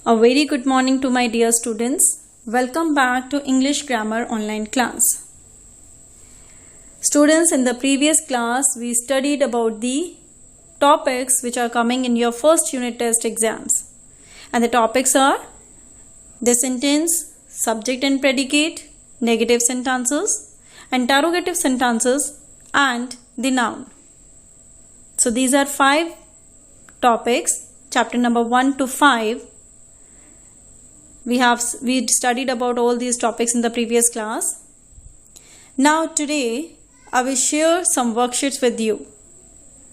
A very good morning to my dear students. Welcome back to English Grammar online class. Students, in the previous class we studied about the topics which are coming in your first unit test exams. And the topics are the sentence, subject and predicate, negative sentences, interrogative sentences and the noun. So these are 5 topics, chapter number 1 to 5. We studied about all these topics in the previous class. Now today I will share some worksheets with you.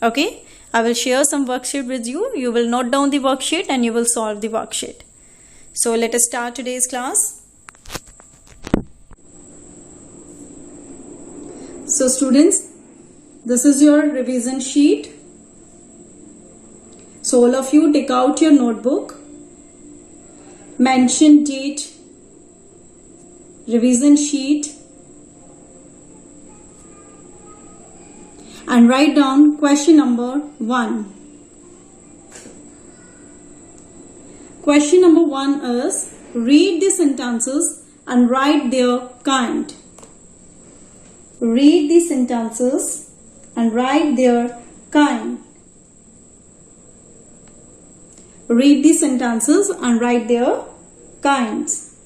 Okay, I will share some worksheet with you. You will note down the worksheet and you will solve the worksheet. So let us start today's class. So students, this is your revision sheet. So all of you take out your notebook. Mention date, revision sheet and write down question number 1. Question number 1 is read the sentences and write their kind. Read the sentences and write their kind. Read the sentences and write their kinds.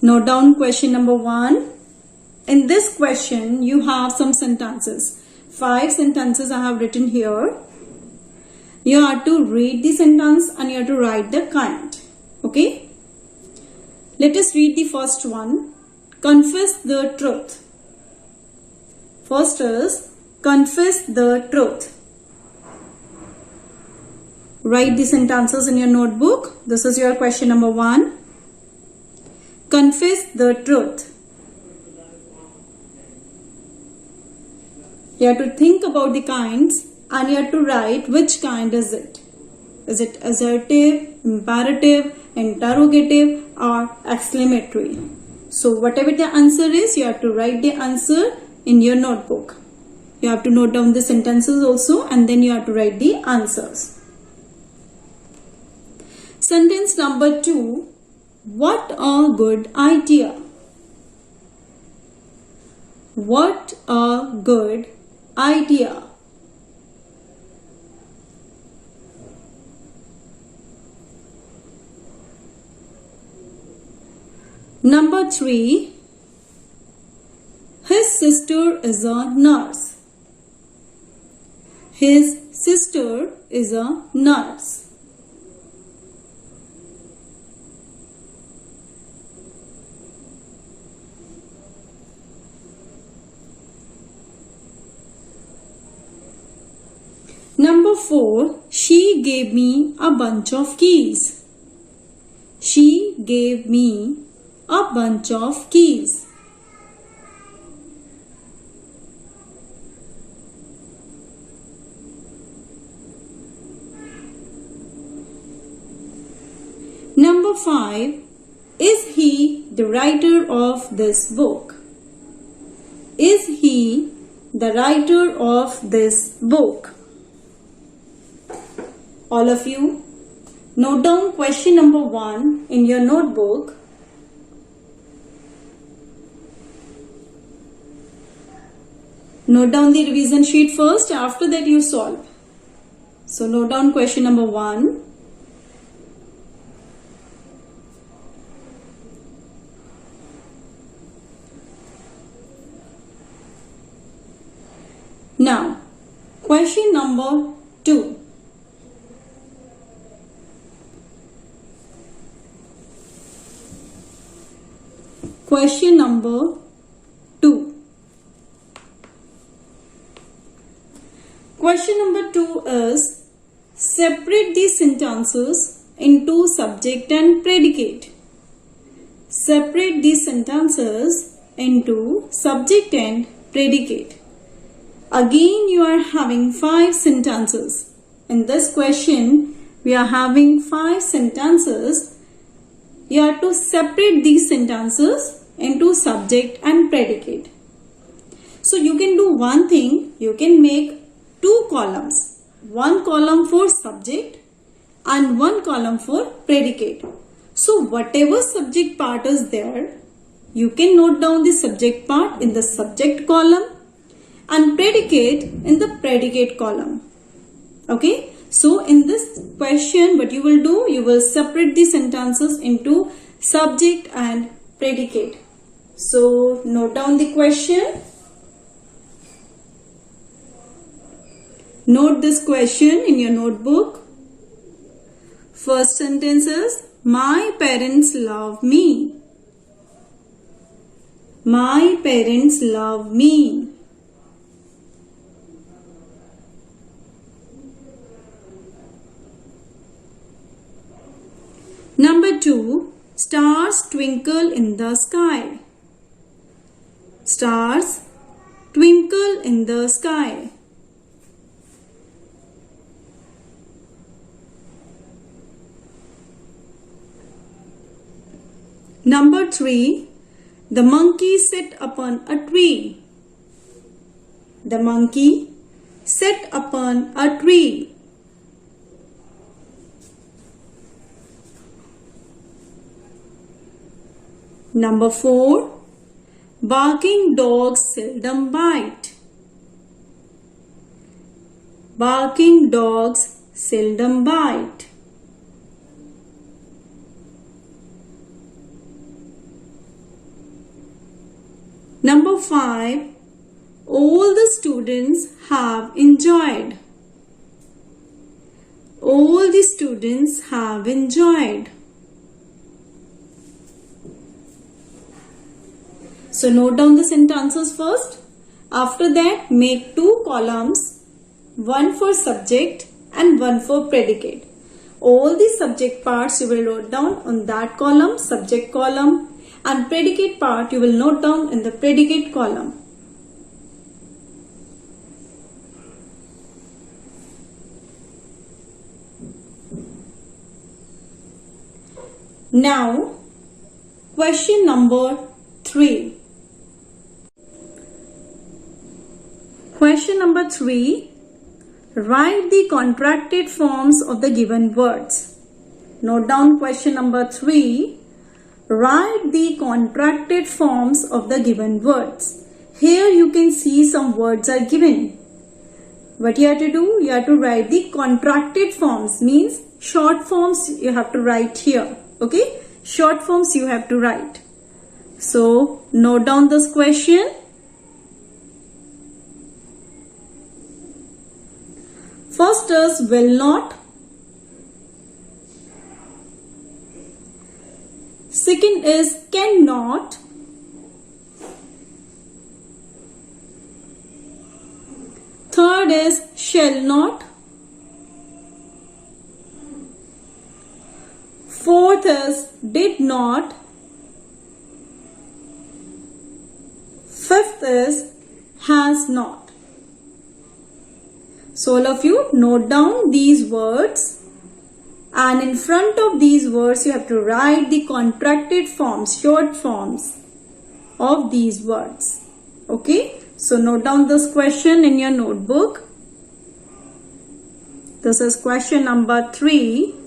Note down question number 1. In this question, you have some sentences. 5 sentences I have written here. You have to read the sentence and you have to write the kind. Okay? Let us read the first one. Confess the truth. First is confess the truth. Write the sentences in your notebook. This is your question number 1. Confess the truth. You have to think about the kinds and you have to write which kind is it. Is it assertive, imperative, interrogative or exclamatory? So whatever the answer is, you have to write the answer in your notebook. You have to note down the sentences also and then you have to write the answers. Sentence number 2. What a good idea. What a good idea. Number 3. His sister is a nurse. His sister is a nurse. Number 4. She gave me a bunch of keys. She gave me a bunch of keys. Number 5. Is he the writer of this book? Is he the writer of this book? All of you, note down question number 1 in your notebook. Note down the revision sheet first, after that you solve. So note down question number 1. Now, question number 2. Question number 2. Question number 2 is separate the sentences into subject and predicate. Separate the sentences into subject and predicate. Again, you are having 5 sentences. In this question, we are having 5 sentences. You have to separate these sentences into subject and predicate. So you can do one thing, you can make 2 columns. one column for subject and one column for predicate. So whatever subject part is there, you can note down the subject part in the subject column and predicate in the predicate column. Okay. So in this question, what you will do, you will separate the sentences into subject and predicate. So note down the question. Note this question in your notebook. First sentence is, my parents love me. My parents love me. Number 2, stars twinkle in the sky. Stars twinkle in the sky. Number 3, the monkey sat upon a tree. The monkey sat upon a tree. Number 4, barking dogs seldom bite. Barking dogs seldom bite. Number 5, all the students have enjoyed. All the students have enjoyed. So note down the sentences first. After that, make 2 columns, one for subject and one for predicate. All the subject parts you will note down on that column, subject column, and predicate part you will note down in the predicate column. Now, question number 3. Question number 3. Write the contracted forms of the given words. Note down question number 3. Write the contracted forms of the given words. Here you can see some words are given. What you have to do? You have to write the contracted forms, means short forms you have to write here. Okay? Short forms you have to write. So note down this question. First is will not. Second is cannot. Third is shall not. Fourth is did not. Fifth is has not. So all of you note down these words, and in front of these words you have to write the contracted forms, short forms of these words. Okay, so note down this question in your notebook. This is question number 3.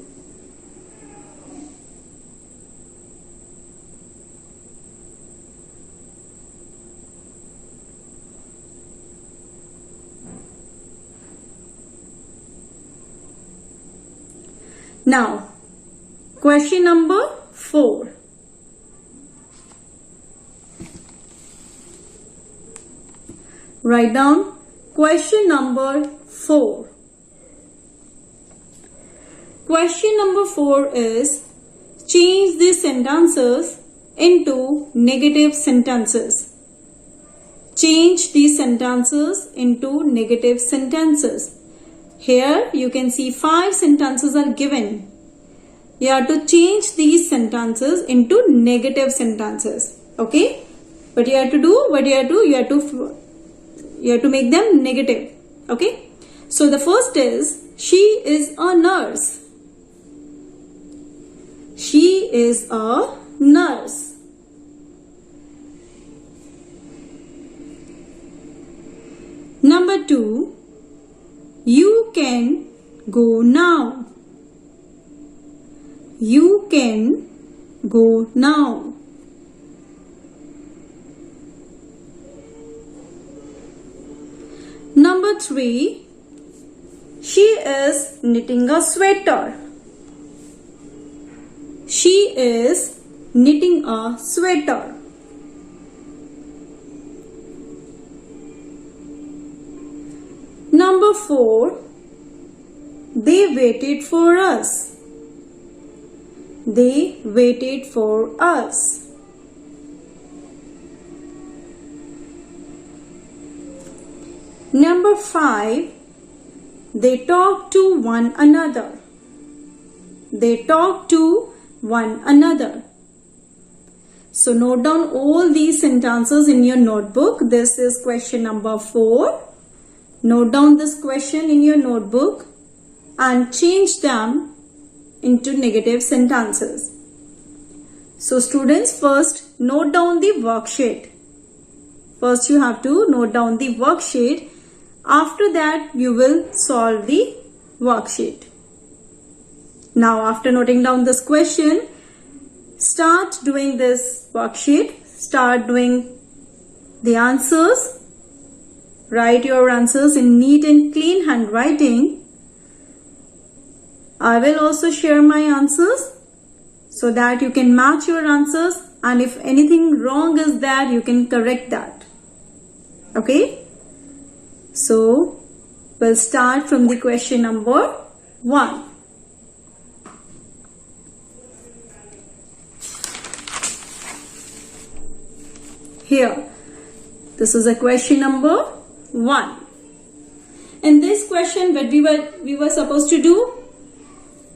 Now, question number 4. Write down question number 4. Question number 4 is change the sentences into negative sentences. Change these sentences into negative sentences. Here you can see 5 sentences are given. You have to change these sentences into negative sentences. Okay? What you have to do? You have to make them negative. Okay? So the first is she is a nurse. She is a nurse. Number 2. You can go now. You can go now. Number 3. She is knitting a sweater. She is knitting a sweater. Number 4. They waited for us. They waited for us. Number 5. They talked to one another. They talked to one another. So note down all these sentences in your notebook. This is question number 4. Note down this question in your notebook and change them into negative sentences. So students, first note down the worksheet. First you have to note down the worksheet. After that you will solve the worksheet. Now after noting down this question, start doing this worksheet. Start doing the answers. Write your answers in neat and clean handwriting. I will also share my answers so that you can match your answers, and if anything wrong is there, you can correct that. Okay? So, we'll start from the question number 1. Here, this is a question number 1. In this question, what we were supposed to do,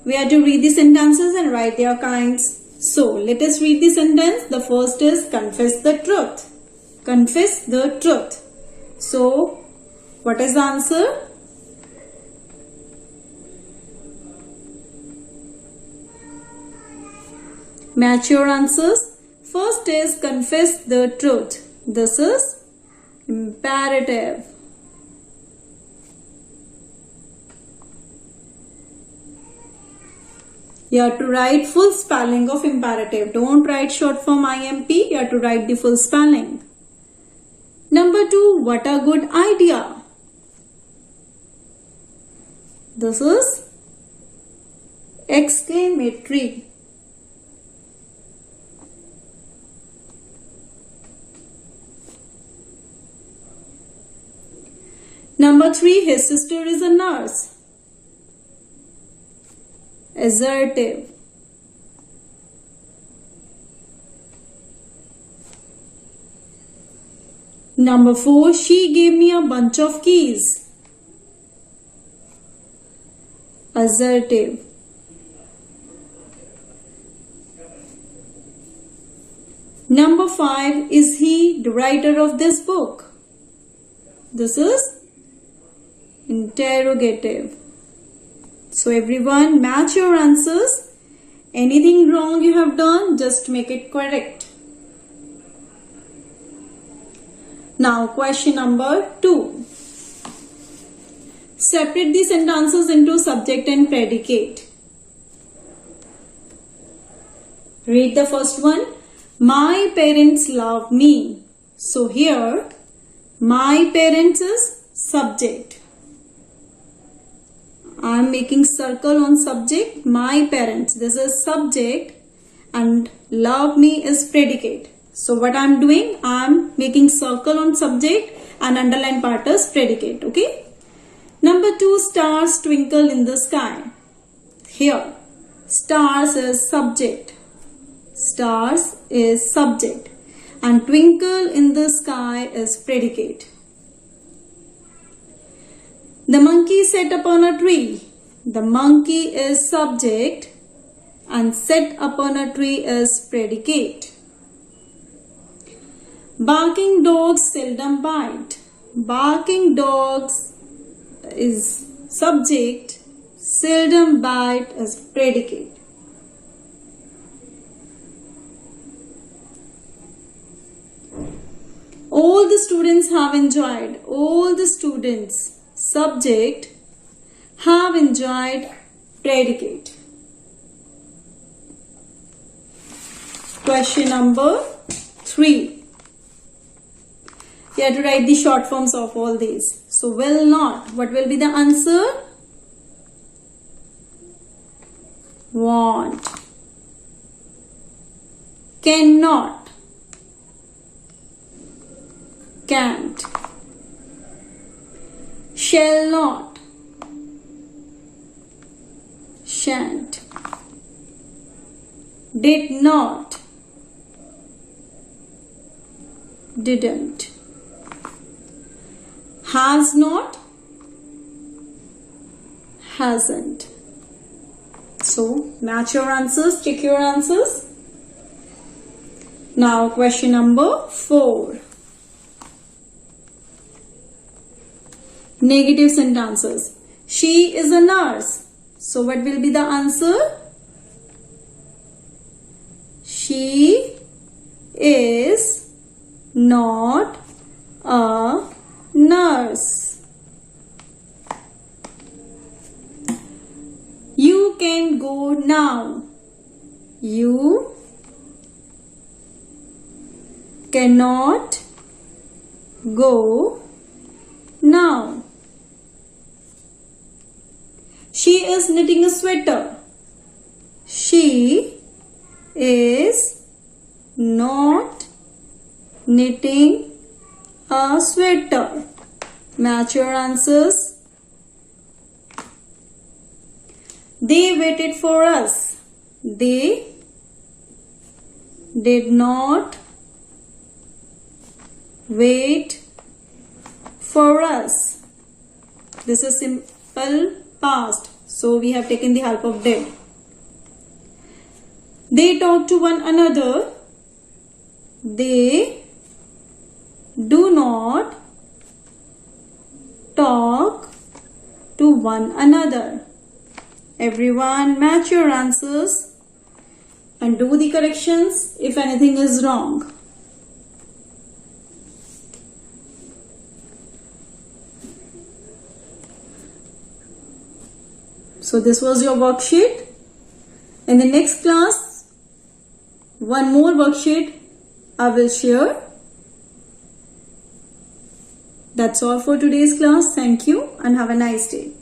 we had to read the sentences and write their kinds. So, let us read the sentence. The first is confess the truth. Confess the truth. So, what is the answer? Match your answers. First is confess the truth. This is imperative. You have to write full spelling of imperative. Don't write short form IMP. You have to write the full spelling. Number 2, what a good idea. This is exclamatory. Number 3, his sister is a nurse. Assertive. Number 4, she gave me a bunch of keys. Assertive. Number 5, is he the writer of this book? This is interrogative. So everyone, match your answers. Anything wrong you have done, just make it correct. Now question number 2. Separate the sentences into subject and predicate. Read the first one. My parents love me. So here, my parents is subject. I am making circle on subject, my parents. This is subject and love me is predicate. So what I am doing, I am making circle on subject and underline part is predicate. Okay. Number 2, stars twinkle in the sky. Here, stars is subject. Stars is subject and twinkle in the sky is predicate. The monkey sat upon a tree. The monkey is subject and sat upon a tree is predicate. Barking dogs seldom bite. Barking dogs is subject, seldom bite is predicate. All the students have enjoyed. All the students, subject, have enjoyed predicate. Question number 3. You have to write the short forms of all these. So will not. What will be the answer? Want. Cannot. Can't. Shall not. Shan't. Did not. Didn't. Has not. Hasn't. So match your answers, check your answers. Now question number 4. Negative sentences. She is a nurse. So what will be the answer? She is not a nurse. You can go now. You cannot go now. She is knitting a sweater. She is not knitting a sweater. Match your answers. They waited for us. They did not wait for us. This is simple past. So we have taken the help of did. They talk to one another. They do not talk to one another. Everyone match your answers and do the corrections if anything is wrong. So this was your worksheet. In the next class, one more worksheet I will share. That's all for today's class. Thank you and have a nice day.